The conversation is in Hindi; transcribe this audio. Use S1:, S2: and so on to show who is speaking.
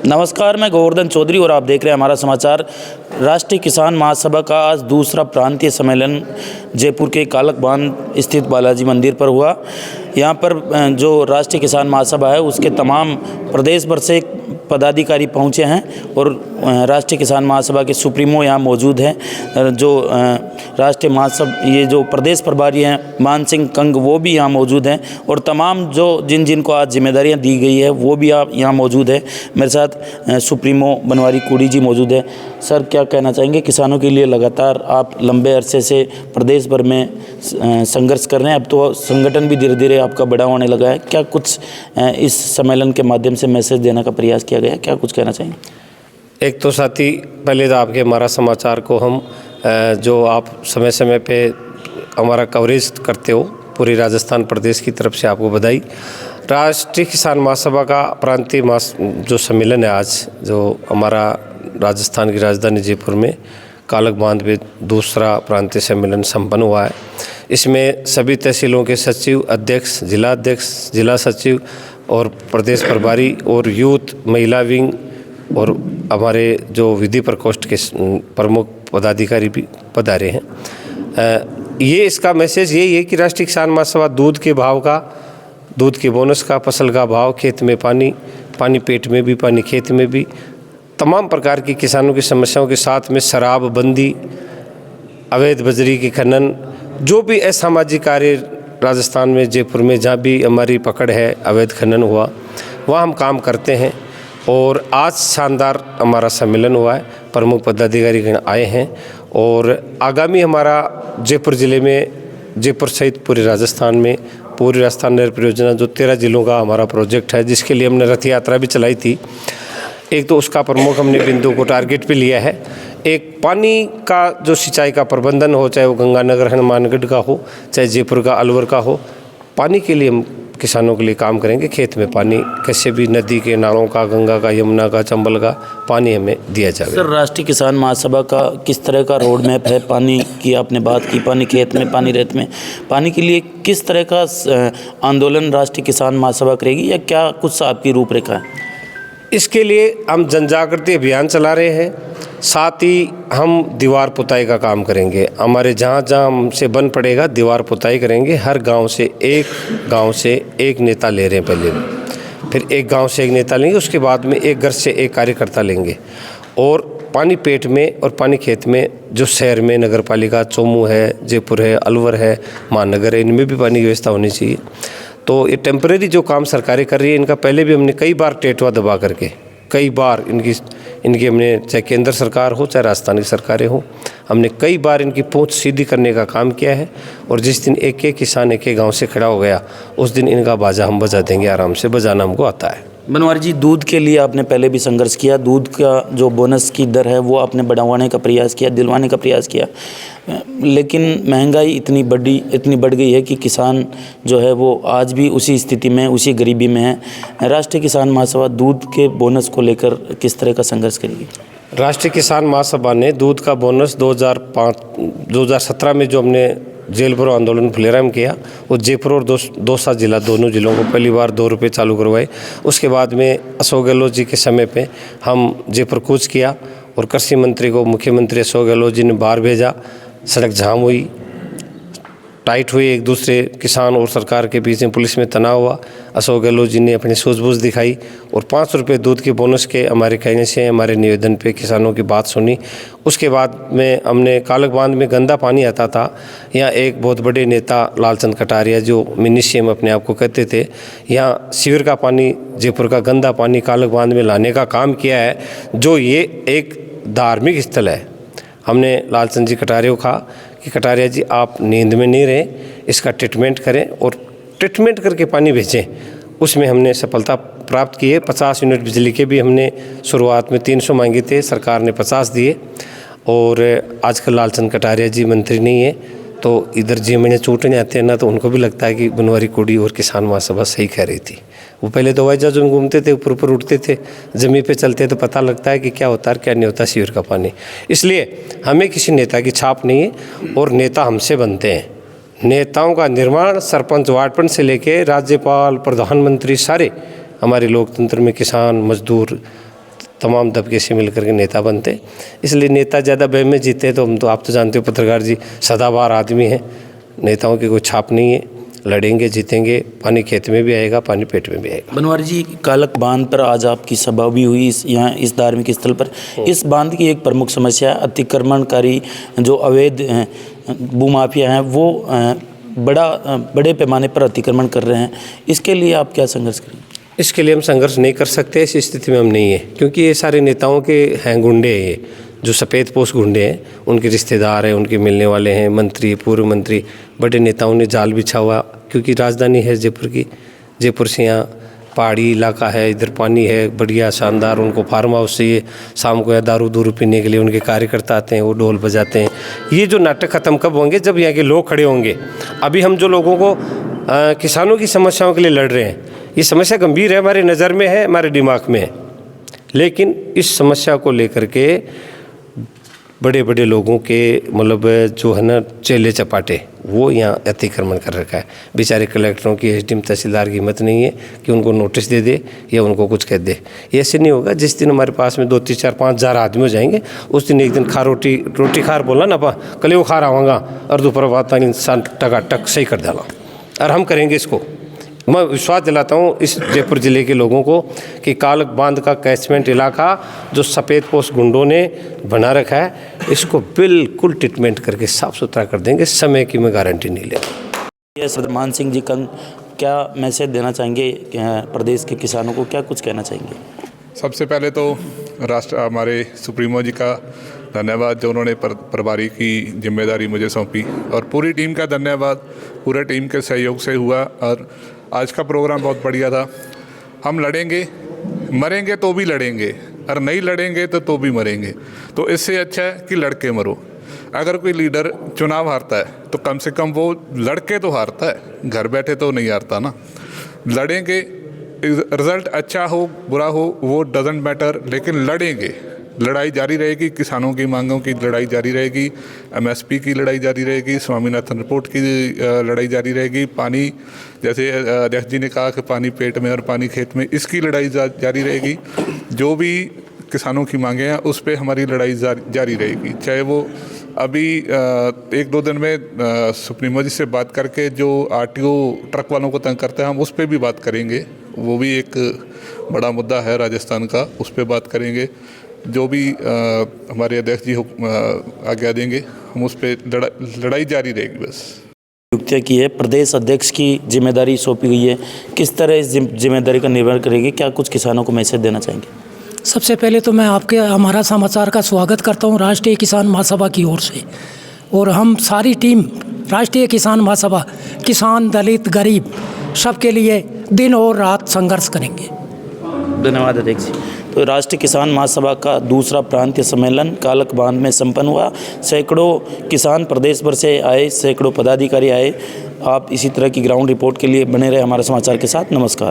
S1: नमस्कार, मैं गोवर्धन चौधरी और आप देख रहे हैं हमारा समाचार। राष्ट्रीय किसान महासभा का आज दूसरा प्रांतीय सम्मेलन जयपुर के कालक बांध स्थित बालाजी मंदिर पर हुआ। यहाँ पर जो राष्ट्रीय किसान महासभा है उसके तमाम प्रदेश भर से पदाधिकारी पहुँचे हैं और राष्ट्रीय किसान महासभा के सुप्रीमो यहाँ मौजूद हैं। जो राष्ट्रीय महासभा ये जो प्रदेश प्रभारी हैं मान सिंह कंग वो भी यहाँ मौजूद हैं और तमाम जो जिनको आज जिम्मेदारियाँ दी गई है वो भी आप यहाँ मौजूद है। मेरे साथ सुप्रीमो बनवारी कुड़ी जी मौजूद है। सर, क्या कहना चाहेंगे? किसानों के लिए लगातार आप लंबे अरसे से प्रदेश भर में संघर्ष कर रहे हैं, अब तो संगठन भी धीरे धीरे आपका बड़ा होने लगा है। क्या कुछ इस सम्मेलन के माध्यम से मैसेज देने का प्रयास किया गया, क्या कुछ कहना चाहेंगे?
S2: एक तो साथी, पहले तो आपके हमारा समाचार को हम जो आप समय समय पे हमारा कवरेज करते हो, पूरी राजस्थान प्रदेश की तरफ से आपको बधाई। राष्ट्रीय किसान महासभा का प्रांतीय जो सम्मेलन है आज, जो हमारा राजस्थान की राजधानी जयपुर में कालक बांध में दूसरा प्रांतीय सम्मेलन संपन्न हुआ है। इसमें सभी तहसीलों के सचिव, अध्यक्ष, जिला सचिव और प्रदेश प्रभारी और यूथ, महिला विंग और हमारे जो विधि प्रकोष्ठ के प्रमुख पदाधिकारी भी पधारे हैं। ये इसका मैसेज यही है कि राष्ट्रीय किसान महासभा दूध के भाव का, दूध के बोनस का, फसल का भाव, खेत में पानी, पानी पेट में भी, पानी खेत में भी, तमाम प्रकार की किसानों की समस्याओं के साथ में शराबबंदी, अवैध बजरी की खनन, जो भी असामाजिक कार्य राजस्थान में, जयपुर में जहाँ भी हमारी पकड़ है, अवैध खनन हुआ, वहाँ हम काम करते हैं। और आज शानदार हमारा सम्मेलन हुआ है, प्रमुख पदाधिकारीगण आए हैं और आगामी हमारा जयपुर ज़िले में, जयपुर सहित पूरे राजस्थान में, पूरी राजस्थान नहर परियोजना जो 13 जिलों का हमारा प्रोजेक्ट है, जिसके लिए हमने रथ यात्रा भी चलाई थी। एक तो उसका प्रमुख हमने बिंदु को टारगेट पे लिया है। एक पानी का जो सिंचाई का प्रबंधन हो, चाहे वो गंगानगर हनुमानगढ़ का हो, चाहे जयपुर का अलवर का हो, पानी के लिए हम किसानों के लिए काम करेंगे। खेत में पानी कैसे भी नदी के, नालों का, गंगा का, यमुना का, चंबल का पानी हमें दिया जाए।
S1: सर, राष्ट्रीय किसान महासभा का किस तरह का रोड मैप है? पानी की आपने बात की, पानी खेत में, पानी रेत में, पानी के लिए किस तरह का आंदोलन राष्ट्रीय किसान महासभा करेगी या क्या कुछ आपकी रूपरेखा है?
S2: इसके लिए हम जन जागृति अभियान चला रहे हैं, साथ ही हम दीवार पुताई का काम करेंगे। हमारे जहाँ जहाँ हमसे बन पड़ेगा दीवार पुताई करेंगे। हर गांव से एक नेता ले रहे हैं पहले, फिर एक गांव से एक नेता लेंगे, उसके बाद में एक घर से एक कार्यकर्ता लेंगे। और पानी पेट में और पानी खेत में जो शहर में नगर पालिका चोमू है, जयपुर है, अलवर है, महानगर है, इनमें भी पानी की व्यवस्था होनी चाहिए। तो ये टेम्परेरी जो काम सरकारें कर रही है, इनका पहले भी हमने कई बार टेटवा दबा करके, कई बार इनकी हमने, चाहे केंद्र सरकार हो चाहे राजस्थान की सरकारें हो, हमने कई बार इनकी पहुंच सीधी करने का काम किया है। और जिस दिन एक एक किसान एक एक गांव से खड़ा हो गया, उस दिन इनका बाजा हम बजा देंगे, आराम से बजाना हमको आता है।
S1: बनवारी जी, दूध के लिए आपने पहले भी संघर्ष किया, दूध का जो बोनस की दर है वो आपने बढ़ाने का प्रयास किया, दिलवाने का प्रयास किया, लेकिन महंगाई इतनी बढ़ गई है कि किसान जो है वो आज भी उसी स्थिति में, उसी गरीबी में है। राष्ट्रीय किसान महासभा दूध के बोनस को लेकर किस तरह का संघर्ष करेगी?
S2: राष्ट्रीय किसान महासभा ने दूध का बोनस 2017 में जो हमने जेल भरो आंदोलन फुलेरा में किया, वो जयपुर और दौसा जिला, दोनों जिलों को पहली बार 2 रुपये चालू करवाए। उसके बाद में अशोक गहलोत जी के समय पे हम जयपुर कूच किया और कृषि मंत्री को मुख्यमंत्री अशोक गहलोत जी ने बाहर भेजा। सड़क जाम हुई, टाइट हुई, एक दूसरे किसान और सरकार के बीच में पुलिस में तनाव हुआ। अशोक गहलोत जी ने अपनी सूझबूझ दिखाई और 5 रुपये दूध के बोनस के हमारे कहने से, हमारे निवेदन पे किसानों की बात सुनी। उसके बाद में हमने कालक बांध में गंदा पानी आता था, यहाँ एक बहुत बड़े नेता लालचंद कटारिया जो मिनी सीएम अपने आप को कहते थे, यहाँ सीवर का पानी, जयपुर का गंदा पानी कालक बांध में लाने का काम किया है, जो ये एक धार्मिक स्थल है। हमने लालचंद जी कटारिया को कहा कि कटारिया जी, आप नींद में नहीं रहे, इसका ट्रीटमेंट करें और ट्रीटमेंट करके पानी भेजें। उसमें हमने सफलता प्राप्त की है। 50 यूनिट बिजली के भी हमने शुरुआत में 300 मांगे थे, सरकार ने 50 दिए। और आजकल लालचंद कटारिया जी मंत्री नहीं है, तो इधर जी मैंने चूटने आते हैं ना, तो उनको भी लगता है कि बनवारी कुड़ी और किसान महासभा सही कह रही थी। वो पहले तो हवाई जहाज में घूमते थे, ऊपर ऊपर उठते थे, ज़मीन पे चलते तो पता लगता है कि क्या होता है क्या नहीं होता सीवर का पानी। इसलिए हमें किसी नेता की छाप नहीं है और नेता हमसे बनते हैं। नेताओं का निर्माण सरपंच वार्ड पंच से लेके राज्यपाल, प्रधानमंत्री, सारे हमारे लोकतंत्र में किसान, मजदूर, तमाम दबके से मिलकर के नेता बनते। इसलिए नेता ज़्यादा बहम में जीते तो हम तो आप तो जानते हो पत्रकार जी, सदाबहार आदमी हैं, नेताओं की कोई छाप नहीं है। लड़ेंगे, जीतेंगे, पानी खेत में भी आएगा, पानी पेट में भी आएगा।
S1: बनवारी जी, कालक बांध पर आज आपकी सभा भी हुई यहाँ इस धार्मिक स्थल पर। इस बांध की एक प्रमुख समस्या अतिक्रमणकारी जो अवैध भूमाफिया हैं वो बड़े पैमाने पर अतिक्रमण कर रहे हैं। इसके लिए आप क्या संघर्ष करेंगे?
S2: इसके लिए हम संघर्ष नहीं कर सकते, इस स्थिति में हम नहीं है, क्योंकि ये सारे नेताओं के हैं गुंडे हैं, ये जो सफ़ेद पोश गुंडे हैं, उनके रिश्तेदार हैं, उनके मिलने वाले हैं, मंत्री, पूर्व मंत्री, बड़े नेताओं ने जाल बिछा हुआ। क्योंकि राजधानी है जयपुर की, जयपुर से यहाँ पहाड़ी इलाका है, इधर पानी है बढ़िया शानदार। उनको फार्म हाउस से ये शाम को या दारू पीने के लिए उनके कार्यकर्ता आते हैं, वो ढोल बजाते हैं। ये जो नाटक ख़त्म कब होंगे? जब यहाँ के लोग खड़े होंगे। अभी हम जो लोगों को किसानों की समस्याओं के लिए लड़ रहे हैं, ये समस्या गंभीर है, हमारी नज़र में है, हमारे दिमाग में है, लेकिन इस समस्या को लेकर के बड़े बड़े लोगों के मतलब जो है ना चेले चपाटे, वो यहाँ अतिक्रमण कर रखा है। बेचारे कलेक्टरों की, एसडीएम, तहसीलदार की हिम्मत नहीं है कि उनको नोटिस दे दे या उनको कुछ कह दे। ये ऐसे नहीं होगा। जिस दिन हमारे पास में 2, 3, 4, 5 हज़ार आदमी हो जाएंगे, उस दिन एक दिन रोटी खार बोला ना पा कल वो खार आवागा और दोपहर बाद इंसान टकाटक सही कर डाला। और हम करेंगे इसको। मैं विश्वास दिलाता हूँ इस जयपुर ज़िले के लोगों को कि कालक बांध का कैचमेंट इलाका जो सफ़ेद पोश गुंडों ने बना रखा है, इसको बिल्कुल ट्रीटमेंट करके साफ़ सुथरा कर देंगे। समय की मैं गारंटी नहीं लेता।
S1: ये मान सिंह जी क्या मैसेज देना चाहेंगे प्रदेश के किसानों को, क्या कुछ कहना चाहेंगे?
S3: सबसे पहले तो हमारे सुप्रीमो जी का धन्यवाद जो उन्होंने प्रभारी की जिम्मेदारी मुझे सौंपी, और पूरी टीम का धन्यवाद, पूरे टीम के सहयोग से हुआ। और आज का प्रोग्राम बहुत बढ़िया था। हम लड़ेंगे, मरेंगे तो भी लड़ेंगे, और नहीं लड़ेंगे तो भी मरेंगे। तो इससे अच्छा है कि लड़के मरो। अगर कोई लीडर चुनाव हारता है तो कम से कम वो लड़के तो हारता है, घर बैठे तो नहीं हारता ना। लड़ेंगे, रिजल्ट अच्छा हो बुरा हो वो डजेंट मैटर, लेकिन लड़ेंगे। लड़ाई जारी रहेगी, किसानों की मांगों की लड़ाई जारी रहेगी, एमएसपी की लड़ाई जारी रहेगी, स्वामीनाथन रिपोर्ट की लड़ाई जारी रहेगी, पानी जैसे अध्यक्ष जी ने कहा कि पानी पेट में और पानी खेत में, इसकी लड़ाई जारी रहेगी। जो भी किसानों की मांगे हैं उस पर हमारी लड़ाई जारी रहेगी। चाहे वो अभी 1-2 दिन में सुप्रीमो जी से बात करके जो आरटीओ ट्रक वालों को तंग करते हैं, हम उस पर भी बात करेंगे। वो भी एक बड़ा मुद्दा है राजस्थान का, उस पर बात करेंगे। जो भी हमारे अध्यक्ष जी आज्ञा देंगे, हम उस पर लड़ाई जारी रहेगी। बस
S1: नियुक्ति की है, प्रदेश अध्यक्ष की जिम्मेदारी सौंपी गई है, किस तरह इस जिम्मेदारी का निर्वहन करेंगे? क्या कुछ किसानों को मैसेज देना चाहेंगे?
S4: सबसे पहले तो मैं हमारा समाचार का स्वागत करता हूं राष्ट्रीय किसान महासभा की ओर से, और हम सारी टीम राष्ट्रीय किसान महासभा, किसान, दलित, गरीब, सबके लिए दिन और रात संघर्ष करेंगे।
S1: धन्यवाद अध्यक्ष जी। तो राष्ट्रीय किसान महासभा का दूसरा प्रांतीय सम्मेलन कालक बांध में संपन्न हुआ। सैकड़ों किसान प्रदेश भर से आए, सैकड़ों पदाधिकारी आए। आप इसी तरह की ग्राउंड रिपोर्ट के लिए बने रहे हमारे समाचार के साथ। नमस्कार।